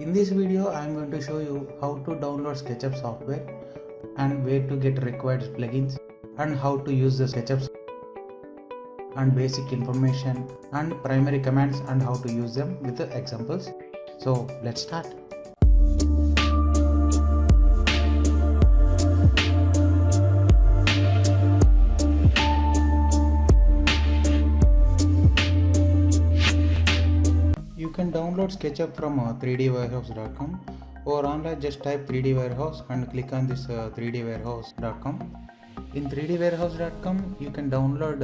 In this video, I am going to show you how to download SketchUp software and where to get required plugins and how to use the SketchUp and basic information and primary commands and how to use them with the examples. So let's start. You can download SketchUp from 3dwarehouse.com or online just type 3D warehouse and click on this 3dwarehouse.com. In 3dwarehouse.com you can download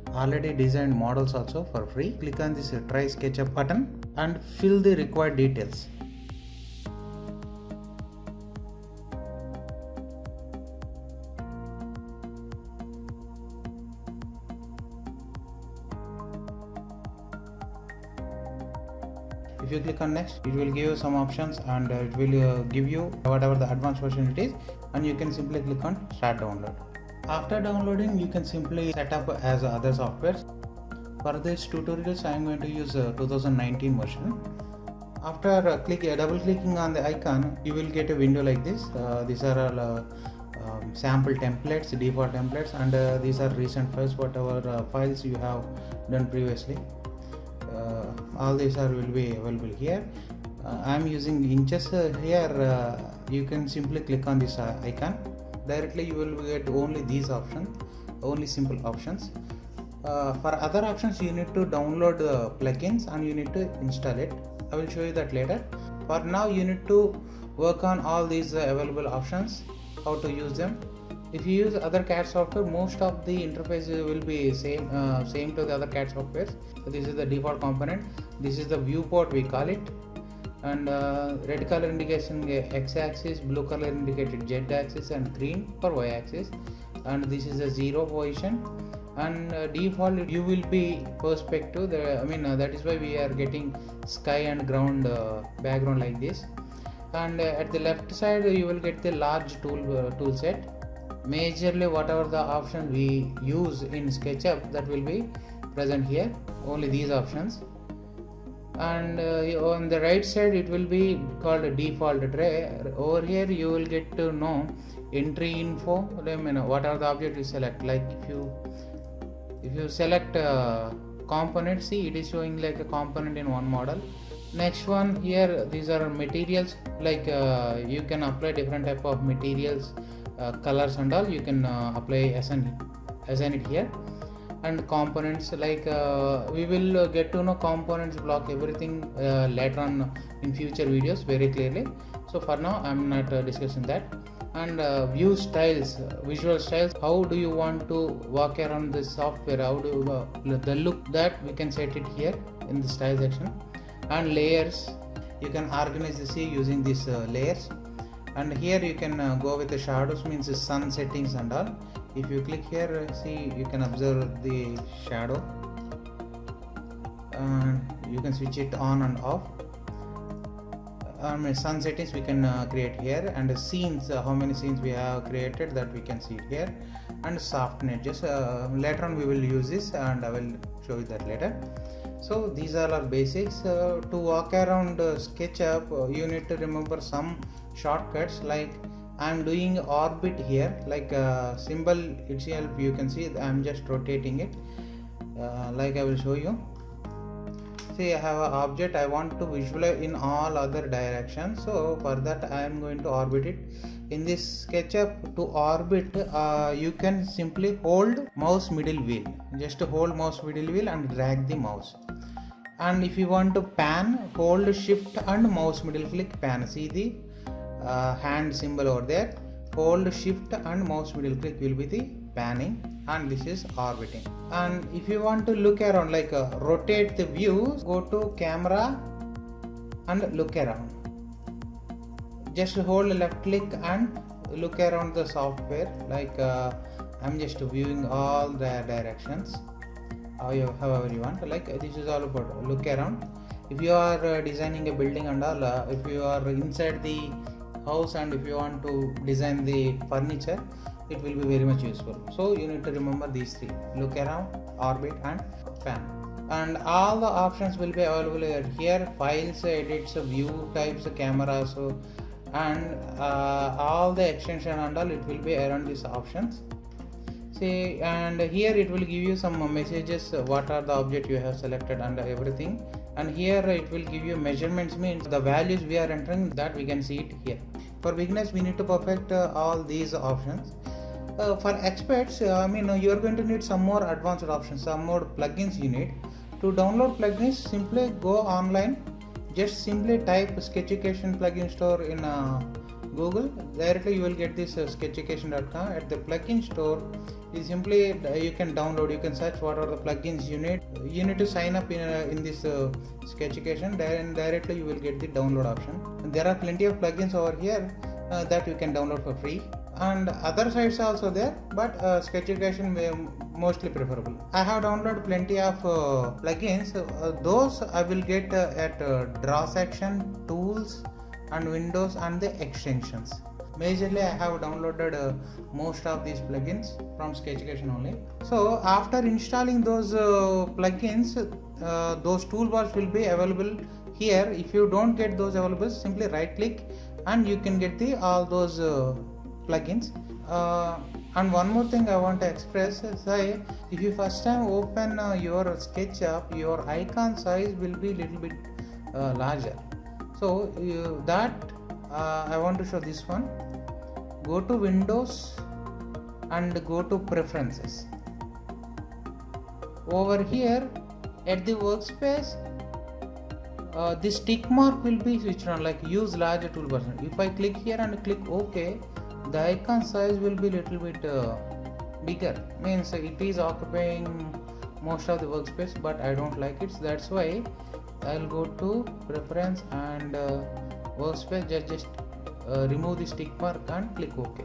already designed models also for free. Click on this try SketchUp button and fill the required details. If you click on next, it will give you some options and it will give you whatever the advanced version it is, and you can simply click on start download. After downloading, you can simply set up as other softwares. For this tutorials, I am going to use 2019 version. After double clicking on the icon, you will get a window like this. These are all sample templates, default templates, and these are recent files, whatever files you have done previously. All these will be available here. I am using inches here. You can simply click on this icon. Directly you will get only these options, only simple options. For other options you need to download the plugins and you need to install it. I will show you that later. For now you need to work on all these available options, how to use them. If you use other CAD software, most of the interface will be same to the other CAD softwares. So this is the default component. This is the viewport we call it, and red color indication x-axis, blue color indicated z-axis, and green for y-axis. And this is the 0 position. And default you will be perspective. That is why we are getting sky and ground background like this. And at the left side you will get the large tool set. Majorly whatever the option we use in SketchUp, that will be present here, only these options. And on the right side it will be called a default tray. Over here you will get to know entry info, what are the object you select. Like if you select component, see it is showing like a component in one model. Next one here, these are materials, like you can apply different type of materials, colors and all. You can apply assign it here. And components, like we will get to know components block everything later on in future videos very clearly. So for now I am not discussing that. And view styles, visual styles, how do you want to walk around the software, how do the look, that we can set it here in the style section. And layers, you can organize the scene using these layers. And here you can go with the shadows, means the sun settings and all. If you click here, see you can observe the shadow, and you can switch it on and off. Sun settings we can create here, and the scenes, how many scenes we have created, that we can see it here. And soft edges, later on we will use this and I will show you that later. So these are our basics. To walk around SketchUp, you need to remember some shortcuts. Like I am doing orbit here, like symbol itself you can see I am just rotating it. Like I will show you. See, I have an object, I want to visualize in all other directions, so for that I am going to orbit it. In this SketchUp, to orbit you can simply hold mouse middle wheel, just hold mouse middle wheel and drag the mouse. And if you want to pan, hold shift and mouse middle click pan. See the hand symbol over there, hold shift and mouse middle click will be the panning, and this is orbiting. And if you want to look around, like rotate the view, go to camera and look around. Just hold left click and look around the software, like I'm just viewing all the directions, however you want. Like this is all about look around. If you are designing a building and all, if you are inside the house and if you want to design the furniture, it will be very much useful. So you need to remember these three: look around, orbit and pan. and all the options will be available here: files, edits, view types, cameras, and all the extension and all, it will be around these options. See, and here it will give you some messages, what are the object you have selected and everything, and here it will give you measurements, means the values we are entering, that we can see it here. For beginners we need to perfect all these options. For experts, you are going to need some more advanced options, some more plugins you need. To download plugins, simply go online, just simply type Sketchucation plugin store in Google. Directly you will get this sketchucation.com. At the plugin store, you simply you can download, you can search what are the plugins you need. You need to sign up in this Sketchucation, then directly you will get the download option. And there are plenty of plugins over here that you can download for free, and other sites also there, but Sketchucation mostly preferable. I have downloaded plenty of plugins. Those I will get at draw section, tools, and Windows, and the extensions. Majorly I have downloaded most of these plugins from Sketchucation only. So after installing those plugins, those toolbars will be available here. If you don't get those available, simply right click and you can get all those plugins. And one more thing I want to express is, if you first time open your SketchUp, your icon size will be little bit larger. So I want to show this one. Go to Windows and go to Preferences. Over here at the workspace, this tick mark will be switched on, like use larger toolbar. If I click here and click OK, the icon size will be little bit bigger, means it is occupying most of the workspace, but I don't like it. So that's why I'll go to Preference and workspace, just remove this tick mark and click OK.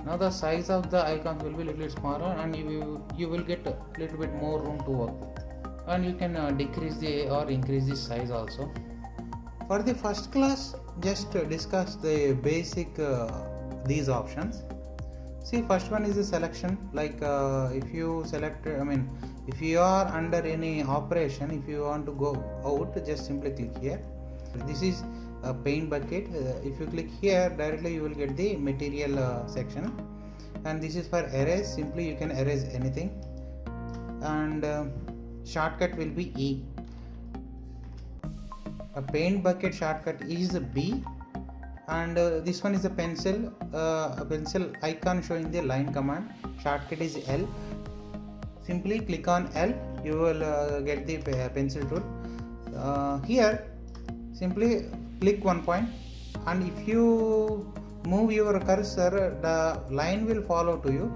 Now the size of the icons will be little bit smaller, and you will get a little bit more room to work with, and you can decrease or increase the size also. For the first class, just discuss the basic these options. See, first one is the selection, like if you select, if you are under any operation, if you want to go out, just simply click here. This is a paint bucket. If you click here, directly you will get the material section, and this is for erase. Simply you can erase anything, and shortcut will be E. A paint bucket shortcut is B, and this one is a pencil icon showing the line command. Shortcut is L. Simply click on L, you will get the pencil tool. Here simply click one point, and if you move your cursor, the line will follow to you.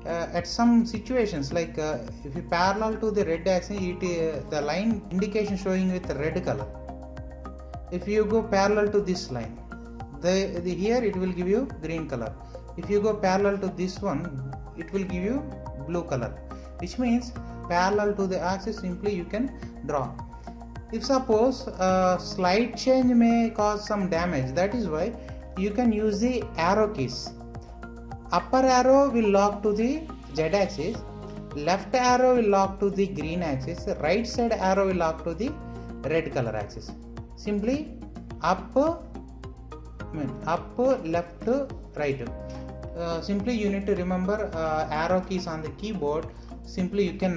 At some situations, like if you parallel to the red axis, the line indication showing with red color. If you go parallel to this line, here it will give you green color. If you go parallel to this one, it will give you blue color, which means parallel to the axis, simply you can draw. If suppose slight change may cause some damage, that is why you can use the arrow keys. Upper arrow will lock to the Z axis, left arrow will lock to the green axis, right side arrow will lock to the red color axis. Simply up, left, right. Simply you need to remember arrow keys on the keyboard. Simply you can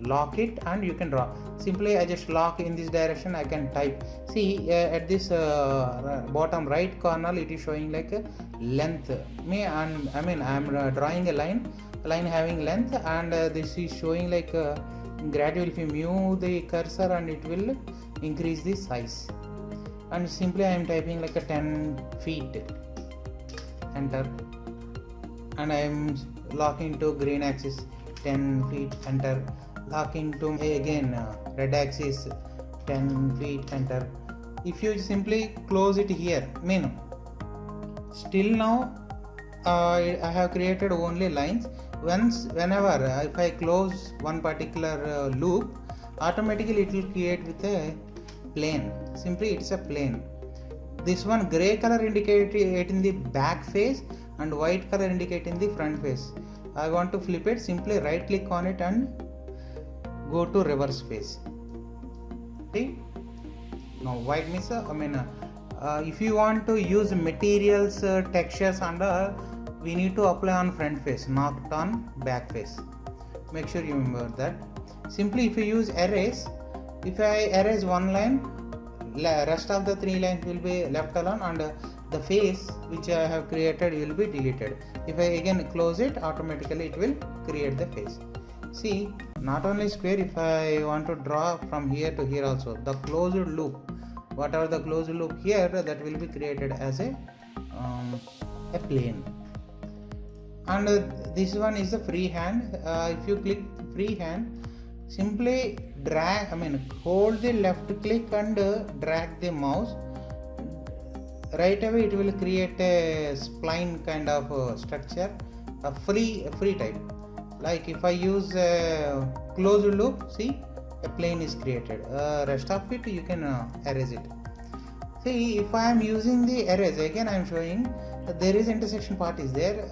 lock it and you can draw. Simply I just lock in this direction, I can type. See, at this bottom right corner, it is showing like a length. I'm drawing a line having length, and this is showing like gradually. If you move the cursor, and it will increase the size. And simply I am typing like a 10 feet. Enter. And I am locking to green axis 10 feet. Enter. Locking to again red axis 10 feet. Enter. If you simply close it here, still now I have created only lines. Whenever if I close one particular loop, automatically it will create with a plane. Simply it's a plane. This one gray color indicating the back face and white color indicating the front face. I want to flip it. Simply right click on it and go to reverse face. See, now white means if you want to use materials, textures, and we need to apply on front face, not on back face. Make sure you remember that. Simply, if you use erase, if I erase one line, rest of the 3 lines will be left alone, and the face which I have created will be deleted. If I again close it, automatically it will create the face. See, not only square, if I want to draw from here to here also, the closed loop, whatever the closed loop here, that will be created as a plane. And this one is the free hand. If you click free hand, simply drag, hold the left click and drag the mouse. Right away it will create a spline kind of structure, a free type. Like if I use a closed loop, see, a plane is created. Rest of it you can erase it. See, if I am using the erase, again I am showing there is intersection part is there.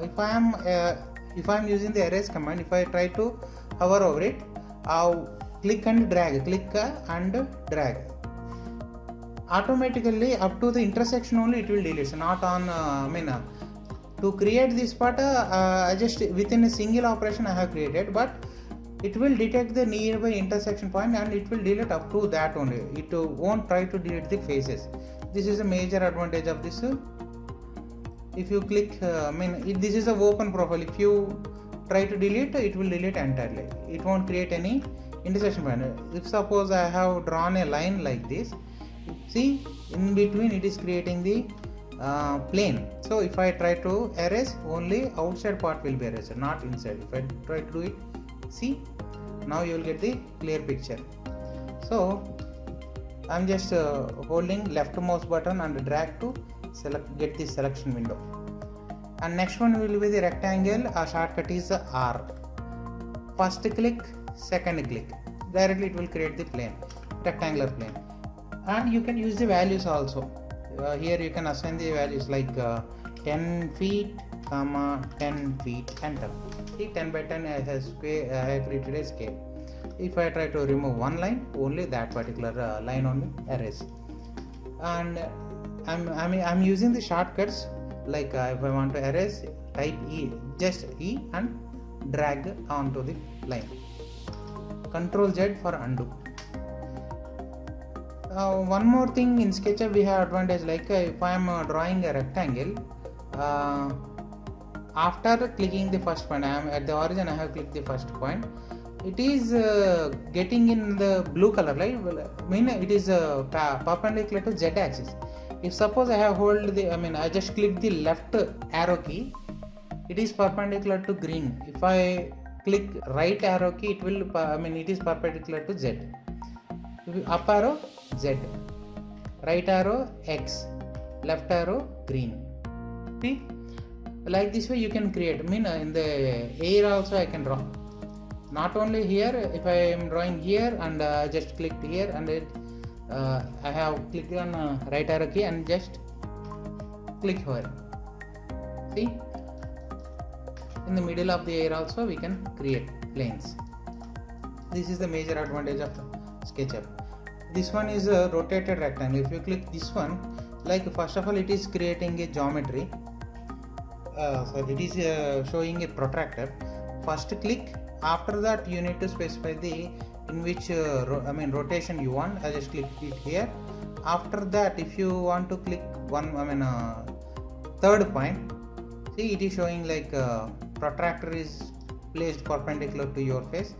If I am using the erase command, if I try to hover over it, click and drag, automatically up to the intersection only it will delete. So not on to create this part, I just within a single operation I have created, but it will detect the nearby intersection point and it will delete up to that only. It won't try to delete the faces. This is a major advantage of this. If you click, this is a open profile. If you try to delete, it will delete entirely. It won't create any intersection point. If suppose I have drawn a line like this, see, in between it is creating the plane. So if I try to erase, only outside part will be erased, not inside. If I try to do it, see, now you will get the clear picture. So I'm just holding left mouse button and drag to get the selection window. And next one will be the rectangle. Our shortcut is R. First click, second click, directly it will create the plane, rectangular plane. And you can use the values also. Here you can assign the values like 10 feet, 10 feet, enter. See, 10 by 10 I have created a scale. If I try to remove one line, only that particular line only erase. And I'm using the shortcuts, like if I want to erase, type E, just E and drag onto the line. Ctrl Z for undo. One more thing, in SketchUp we have advantage, like if I am drawing a rectangle, after clicking the first point, I am at the origin, I have clicked the first point, it is getting in the blue color, right? It is perpendicular to Z axis. If suppose I have hold the, I just click the left arrow key, it is perpendicular to green. If I click right arrow key, it will, it is perpendicular to Z. Up arrow, Z, right arrow, X, left arrow, green. See, like this way you can create. In the air also I can draw. Not only here, if I am drawing here and just clicked here and I have clicked on right arrow key and just click here. See, in the middle of the air also we can create planes. This is the major advantage of SketchUp. This one is a rotated rectangle. If you click this one, like first of all it is creating a geometry. So it is showing a protractor. First click. After that you need to specify the in which rotation you want. I just click it here. After that, if you want to click one, third point, see, it is showing like protractor is placed perpendicular to your face,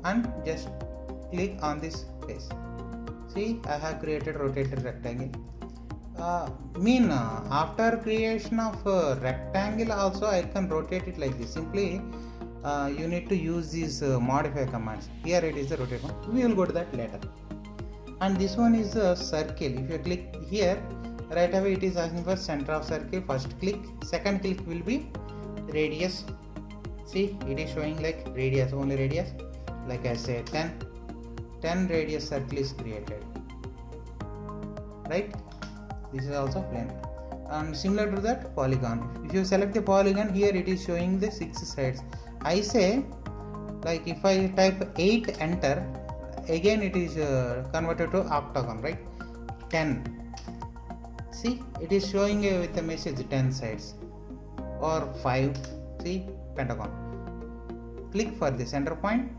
and just click on this face. See, I have created rotated rectangle. After creation of rectangle also I can rotate it like this. Simply you need to use these modify commands. Here it is the rotate one. We will go to that later. And this one is a circle. If you click here, right away it is asking for center of circle. First click, second click will be radius. See, it is showing like radius, only radius. Like I said, 10 radius circle is created. Right? This is also plane. And similar to that, polygon. If you select the polygon, here it is showing the 6 sides. I say, like if I type 8 enter, again it is converted to octagon, right? 10. See, it is showing with a message 10 sides, or 5. See, pentagon. Click for the center point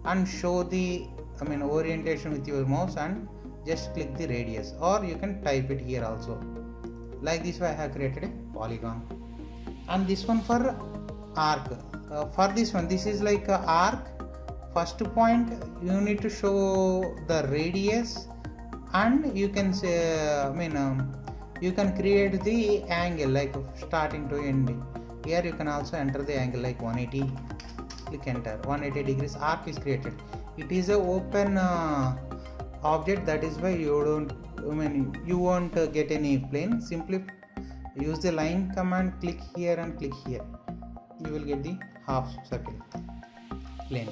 and show the orientation with your mouse and just click the radius, or you can type it here also. Like this way I have created a polygon. And this one for arc. For this one, this is like a arc. First point you need to show the radius, and you can say you can create the angle like starting to ending. Here you can also enter the angle like 180. Click enter. 180 degrees arc is created. It is a open object, that is why you won't get any plane. Simply use the line command, click here and click here, you will get the half circle plane.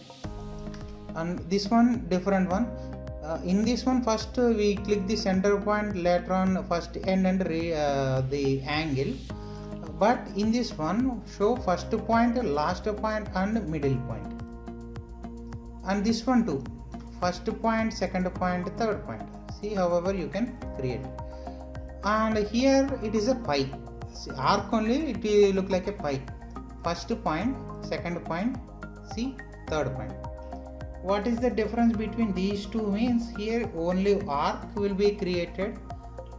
And this one different one. In this one, first we click the center point, later on first end and the angle. But in this one, show first point, last point and middle point. And this one too, first point, second point, third point. See, however you can create. And here it is a pie. See, arc only it will look like a pie. First point, second point, see, third point. What is the difference between these two means? Here only arc will be created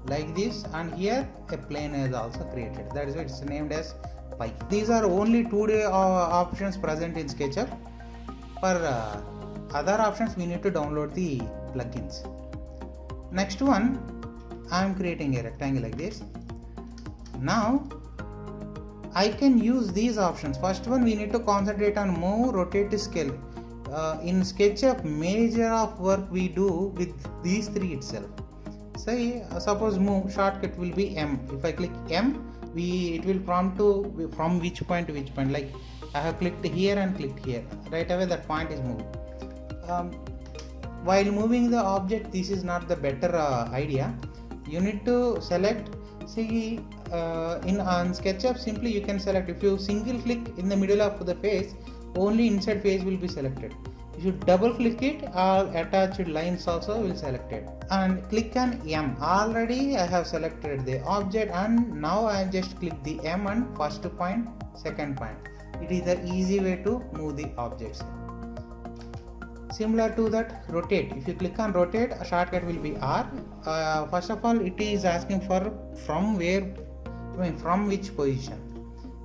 like this, and here a plane is also created. That is why it's named as pie. These are only 2D options present in SketchUp. For other options we need to download the plugins. Next one, I am creating a rectangle like this. Now I can use these options. First one, we need to concentrate on move, rotate to scale. In SketchUp, major of work we do with these three itself. Say suppose move, shortcut will be M. If I click M, it will prompt to from which point to which point. Like I have clicked here and clicked here. Right away that point is moved. While moving the object, this is not the better idea. You need to select. See, on SketchUp, simply you can select. If you single click in the middle of the face, only inside face will be selected. If you double click it, all attached lines also will select it. And click on M. Already I have selected the object, and now I just click the M and first point, second point. It is the easy way to move the objects. Similar to that, rotate. If you click on rotate, a shortcut will be R. First of all, it is asking for from which position.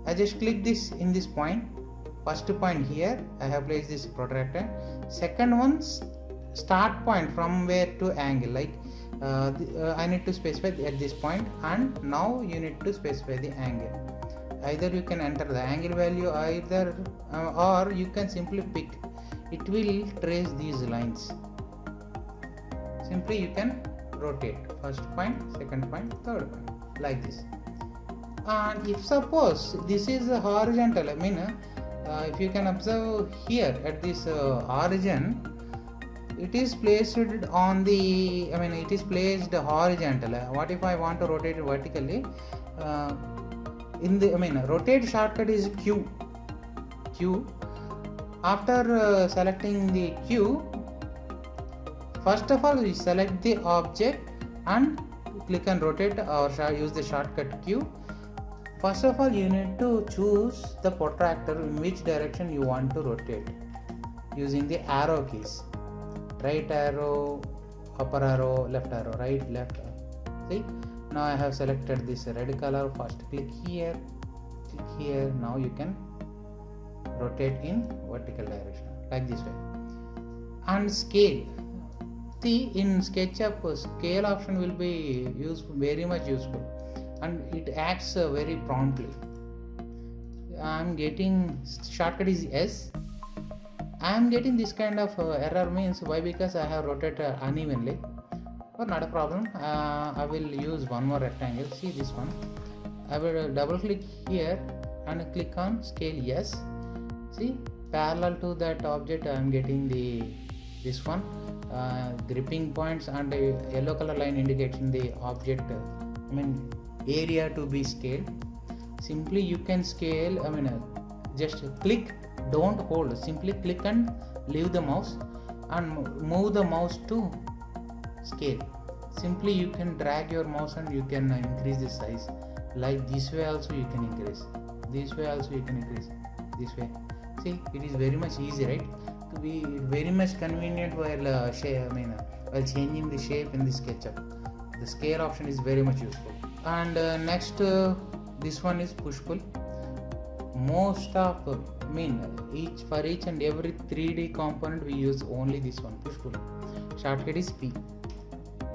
I just click this in this point. First point here, I have placed this protractor. Second one, start point from where to angle. Like I need to specify at this point, and now you need to specify the angle. Either you can enter the angle value, or you can simply pick. It will trace these lines. Simply you can rotate first point, second point, third point, like this. And if suppose this is a horizontal, if you can observe here at this origin, it is placed on the, it is placed horizontal. What if I want to rotate it vertically? Rotate shortcut is Q. After selecting the Q, first of all we select the object and click on rotate, or use the shortcut Q. First of all, you need to choose the protractor in which direction you want to rotate using the arrow keys. Right arrow, upper arrow, left arrow, right, left. See, now I have selected this red color. First click here. Now you can rotate in vertical direction like this way. And scale. See, in SketchUp, scale option will be very much useful, and it acts very promptly. I am getting shortcut is S. I am getting this kind of error means why? Because I have rotated unevenly. But not a problem. I will use one more rectangle. See this one. I will double click here and click on scale yes. See, parallel to that object I am getting this one gripping points, and a yellow color line indicating the object area to be scaled. Simply you can scale, just click, don't hold, simply click and leave the mouse. and move the mouse to scale. Simply you can drag your mouse and you can increase the size. Like this way also you can increase, this way also you can increase, this way. See, it is very much easy, right? To be very much convenient while while changing the shape in the SketchUp. The scale option is very much useful. And next, this one is push pull. Most of for each and every 3D component we use only this one, push pull. Shortcut is P.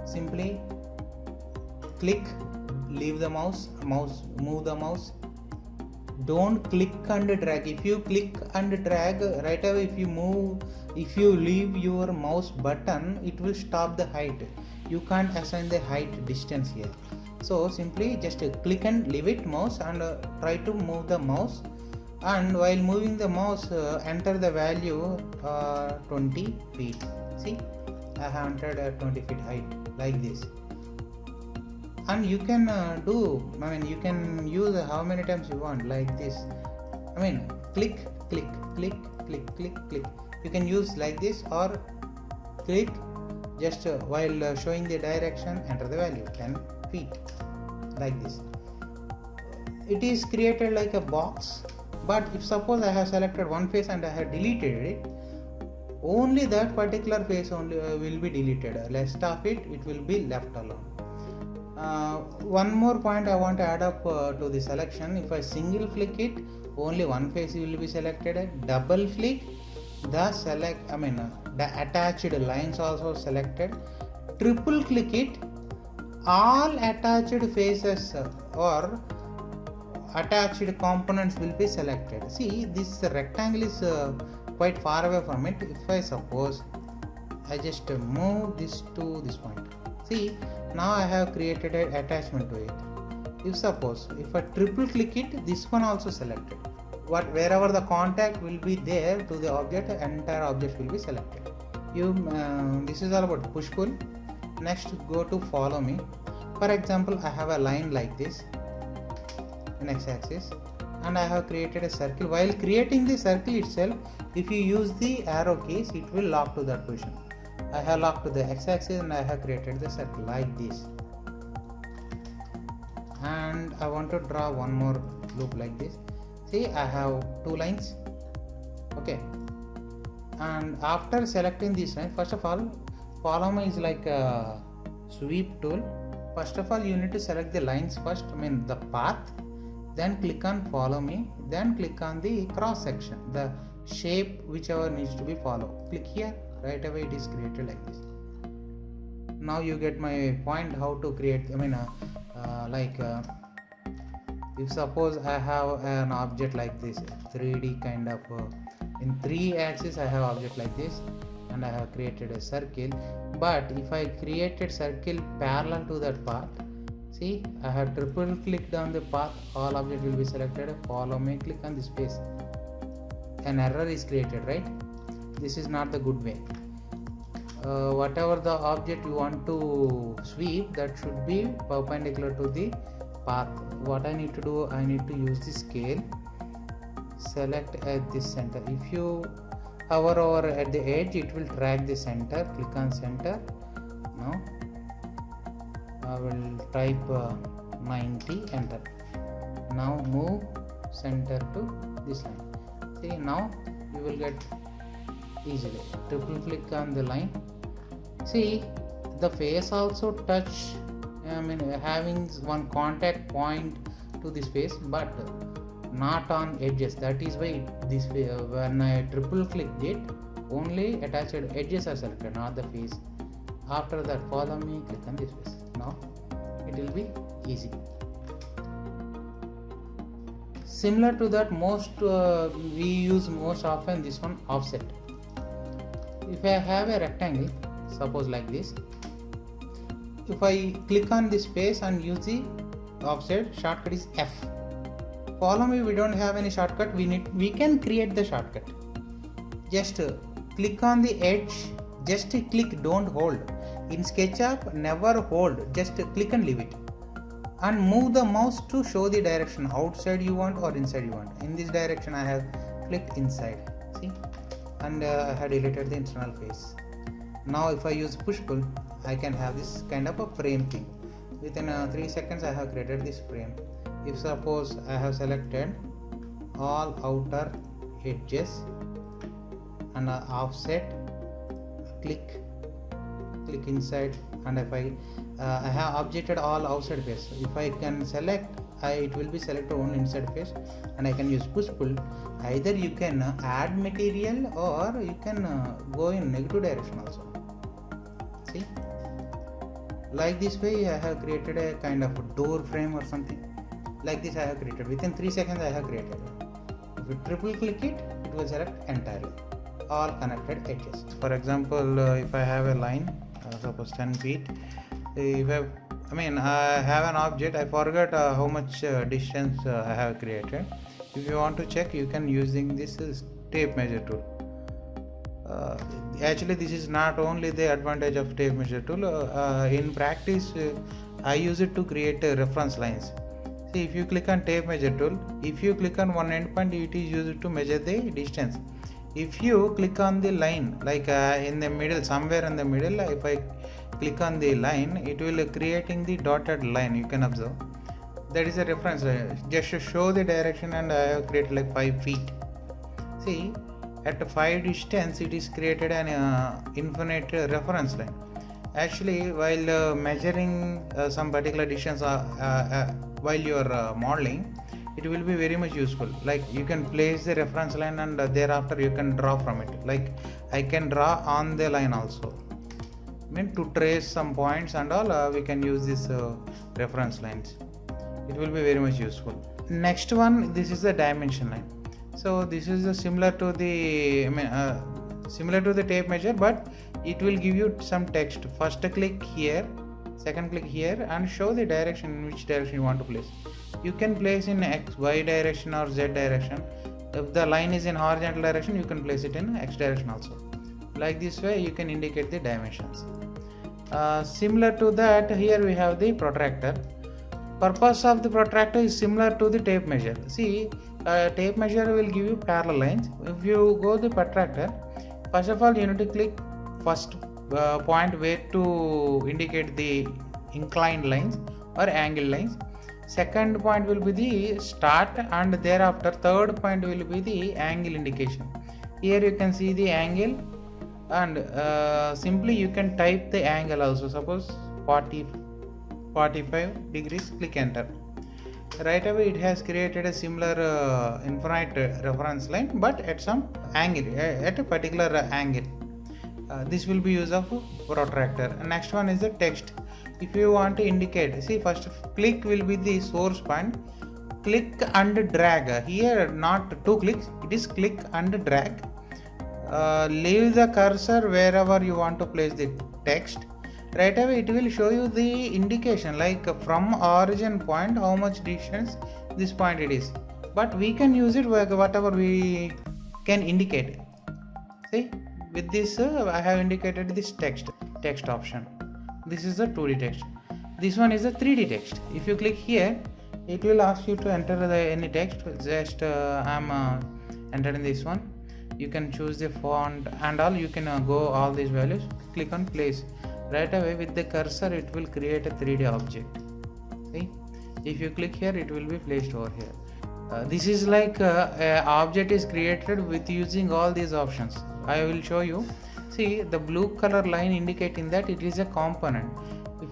Simply click, leave the mouse, move the mouse. Don't click and drag. If you click and drag right away, if you leave your mouse button, it will stop the height. You can't assign the height distance here. So simply just click and leave it mouse and try to move the mouse, and while moving the mouse enter the value 20 feet. See, I have entered 20 feet height like this. And you can you can use how many times you want, like this. Click, click, click, click, click, click. You can use like this, or click just while showing the direction, enter the value 10 feet like this. It is created like a box, but if suppose I have selected one face and I have deleted it, only that particular face only will be deleted. Rest of it will be left alone. One more point I want to add up to the selection. If I single click it, only one face will be selected. Double click, the attached lines also selected. Triple click it, all attached faces or attached components will be selected. See, this rectangle is quite far away from it. If I suppose I just move this to this point, see, now I have created an attachment to it. If I triple click it, this one also selected. Wherever the contact will be there to the object, entire object will be selected. This is all about push pull. Next, go to follow me. For example, I have a line like this in x-axis, and I have created a circle. While creating the circle itself, if you use the arrow keys, it will lock to that position. I have locked to the x-axis and I have created the circle like this. And I want to draw one more loop like this. See, I have two lines. Okay. And after selecting this line, first of all, follow me is like a sweep tool. First of all, you need to select the lines first, the path. Then click on follow me. Then click on the cross section, the shape whichever needs to be followed. Click here. Right away it is created like this. Now you get my point how to create. If suppose I have an object like this, 3D kind of in 3 axis I have object like this, and I have created a circle. But if I created circle parallel to that path, see, I have triple clicked on the path, all object will be selected. Follow me, click on this space. An error is created, right? This is not the good way. Whatever the object you want to sweep, that should be perpendicular to the path. What I need to do, I need to use the scale, select at this center. If you hover over at the edge, it will drag the center. Click on center. Now I will type 90, enter. Now move center to this line. See, now you will get easily. Triple click on the line. See, the face also touch, having one contact point to this face, but not on edges. That is why this way, when I triple clicked it, only attached edges are selected, not the face. After that, follow me, click on this face. Now it will be easy. Similar to that, we use most often this one, offset. If I have a rectangle, suppose like this, if I click on this face and use the offset, shortcut is F. Follow me, we don't have any shortcut. We can create the shortcut. Just click on the edge. Just click, don't hold. In SketchUp, never hold. Just click and leave it. And move the mouse to show the direction, outside you want or inside you want. In this direction, I have clicked inside. See, and I have deleted the internal face. Now if I use push pull, I can have this kind of a frame thing. Within 3 seconds I have created this frame. If suppose I have selected all outer edges and offset, click inside, and if I have objected all outside face, if I can select, it will be selected only inside face, and I can use push pull. Either you can add material or you can go in negative direction also. See, like this way I have created a kind of door frame or something like this. I have created within 3 seconds. I have created it. If you triple click it, it will select entirely all connected edges. For example, if I have a line, suppose 10 feet, if I have an object, I forgot how much distance I have created. If you want to check, you can using this tape measure tool. Actually, this is not only the advantage of tape measure tool. In practice, I use it to create reference lines. See, if you click on tape measure tool, if you click on one endpoint, it is used to measure the distance. If you click on the line, like in the middle, somewhere in the middle, if I click on the line, it will creating the dotted line. You can observe that is a reference line, just to show the direction, and I have created like 5 feet. See, at 5 distance, it is created an infinite reference line. Actually, while measuring some particular distance while you are modeling, it will be very much useful. Like you can place the reference line, and thereafter you can draw from it. Like I can draw on the line also. To trace some points and all, we can use this reference lines. It will be very much useful. Next one, this is the dimension line. So this is similar to the similar to the tape measure, but it will give you some text. First click here, second click here, and show the direction, in which direction you want to place. You can place in X, Y direction or Z direction. If the line is in horizontal direction, you can place it in X direction also. Like this way, you can indicate the dimensions. Similar to that, here we have the protractor. Purpose of the protractor is similar to the tape measure. See, tape measure will give you parallel lines. If you go the protractor, first of all you need to click first point where to indicate the inclined lines or angle lines. Second point will be the start, and thereafter third point will be the angle indication. Here you can see the angle, and simply you can type the angle also. Suppose 45 degrees, click enter. Right away it has created a similar infinite reference line, but at some angle, at a particular angle. This will be use of protractor. Next one is the text. If you want to indicate, see, first click will be the source point. Click and drag. Here not 2 clicks, it is click and drag. Leave the cursor wherever you want to place the text. Right away it will show you the indication, like from origin point how much distance this point it is. But we can use it whatever we can indicate. See, with this I have indicated this text option. This is the 2D text. This one is the 3D text. If you click here, it will ask you to enter any text. Just I'm entering this one. You can choose the font and all. You can go all these values. Click on place. Right away with the cursor it will create a 3D object. See, if you click here, it will be placed over here. This is like a object is created with using all these options. I will show you. See, the blue color line indicating that it is a component.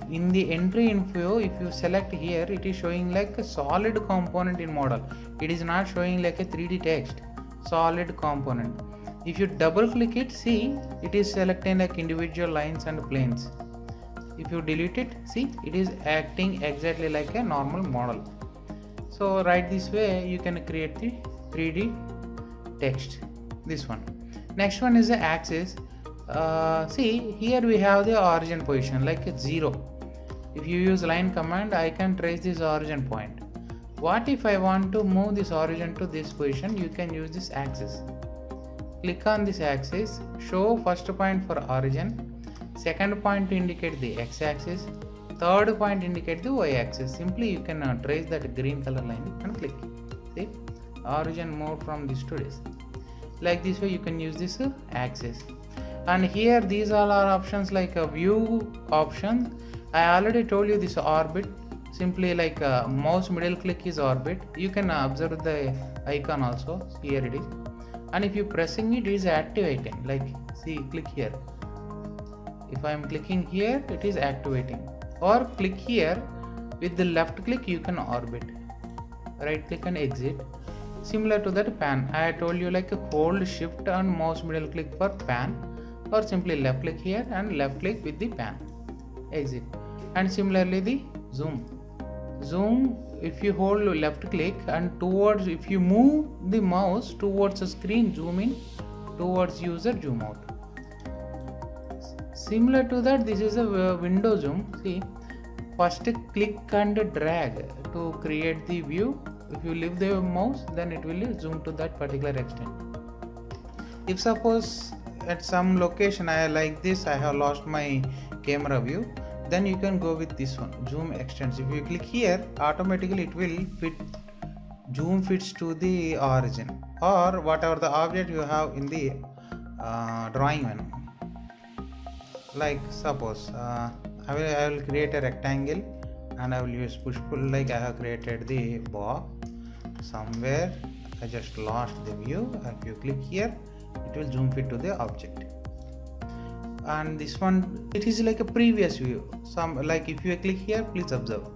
In the entry info, if you select here, it is showing like a solid component in model. It is not showing like a 3D text. Solid component. If you double click it, see, it is selecting like individual lines and planes. If you delete it, see, it is acting exactly like a normal model. So right this way you can create the 3D text. This one. Next one is the axis. See, here we have the origin position like a 0. If you use line command, I can trace this origin point. What if I want to move this origin to this position? You can use this axis. Click on this axis, show first point for origin, second point to indicate the x-axis, third point indicate the y-axis. Simply you can trace that green color line and click. See, origin moved from this to this. Like this way you can use this axis. And here these all are options like a view options. I already told you this orbit, simply like a mouse middle click is orbit. You can observe the icon also, here it is, and if you pressing it is activating, like see, click here. If I am clicking here, it is activating. Or click here, with the left click you can orbit, right click and exit. Similar to that pan, I told you like a hold shift and mouse middle click for pan, or simply left click here and left click with the pan, exit. And similarly the zoom, if you hold left click and towards, if you move the mouse towards the screen, zoom in, towards user, zoom out. Similar to that, this is a window zoom. See, first click and drag to create the view. If you leave the mouse, then it will zoom to that particular extent. If suppose at some location I like this, I have lost my camera view, then you can go with this one, zoom extends. If you click here, automatically it will fit, zoom fits to the origin or whatever the object you have in the drawing menu. Like suppose I will create a rectangle and I will use push pull, like I have created the box somewhere. I just lost the view. If you click here, it will zoom fit to the object. And this one, it is like a previous view. Some, like if you click here, please observe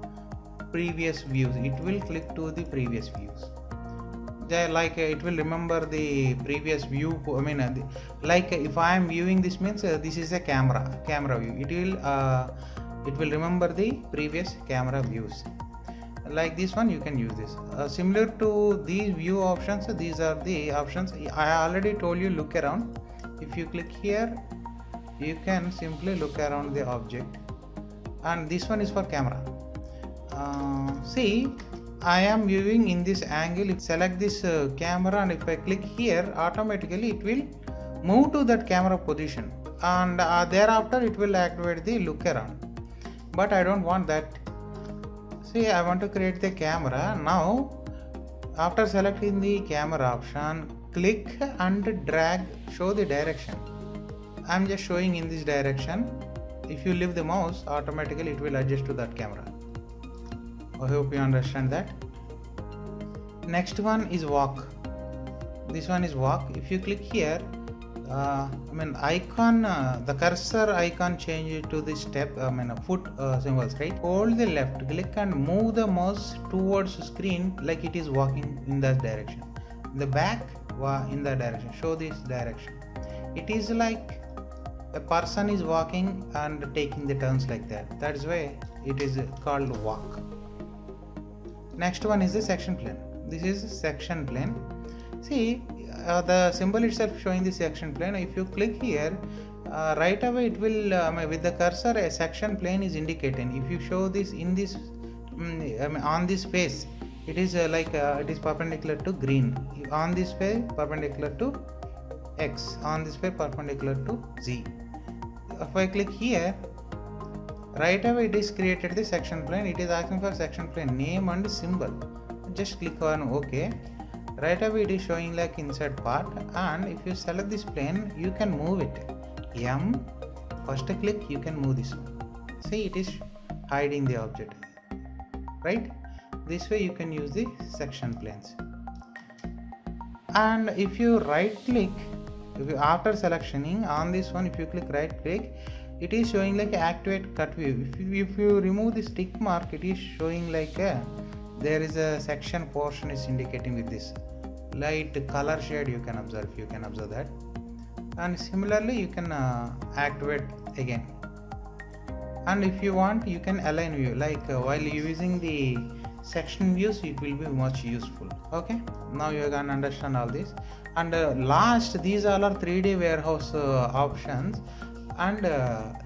previous views, it will click to the previous views. Like it will remember the previous view. I mean, like if I am viewing this, means this is a camera view. It will remember the previous camera views. Like this one, you can use this. Similar to these view options, these are the options. I already told you look around. If you click here, you can simply look around the object. And this one is for camera. See, I am viewing in this angle. If select this camera and if I click here, automatically it will move to that camera position, and thereafter it will activate the look around. But I don't want that. See, I want to create the camera. Now after selecting the camera option, click and drag, show the direction. I am just showing in this direction. If you leave the mouse, automatically it will adjust to that camera. I hope you understand that. Next one is walk. This one is walk. If you click here, icon, the cursor icon change to the step, foot symbols, right? Hold the left click and move the mouse towards screen like it is walking in that direction. The back in that direction. Show this direction. It is like a person is walking and taking the turns like that. That is why it is called walk. Next one is the section plane. This is section plane. See, the symbol itself showing the section plane. If you click here, right away it will with the cursor a section plane is indicating. If you show this in this on this face, it is it is perpendicular to green. On this face perpendicular to X. On this face perpendicular to Z. If I click here, right away it is created the section plane. It is asking for section plane name and symbol. Just click on OK. Right away it is showing like inside part, and if you select this plane, you can move it. M, first click, you can move this one. See, it is hiding the object, right? This way you can use the section planes. And if you right click, after selectioning on this one, if you click right click, it is showing like activate cut view. If you remove this tick mark, it is showing like there is a section portion is indicating with this light color shade. You can observe that. And similarly you can activate again. And if you want, you can align view, like while using the section views, it will be much useful. Okay, now you can understand all this. And last, these all are 3D warehouse options and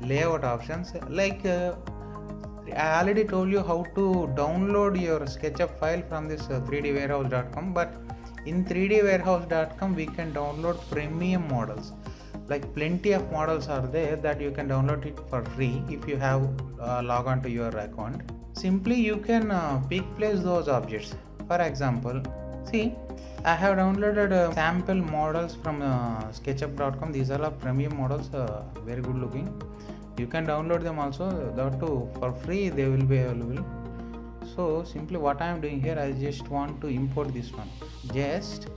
layout options. Like I already told you how to download your SketchUp file from this 3dwarehouse.com, but in 3dwarehouse.com we can download premium models. Like plenty of models are there that you can download it for free if you have log on to your account. Simply you can pick place those objects. For example, See, I have downloaded sample models from SketchUp.com. These are all premium models, very good looking. You can download them also, that too for free, they will be available. So simply what I am doing here, I just want to import this one. Just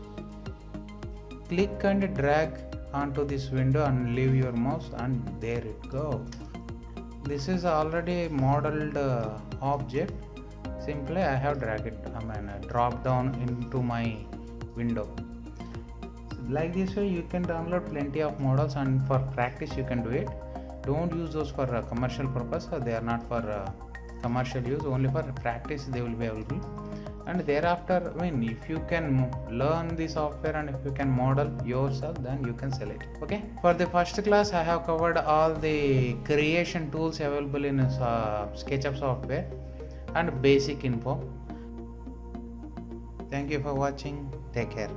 click and drag onto this window and leave your mouse, and there it go. This is already modeled object. Simply I have dragged it, drop down into my window. Like this way you can download plenty of models, and for practice you can do it. Don't use those for commercial purpose. They are not for commercial use, only for practice they will be available. And thereafter, if you can learn the software and if you can model yourself, then you can sell it. Okay, for the first class I have covered all the creation tools available in SketchUp software and basic info. Thank you for watching. Take care.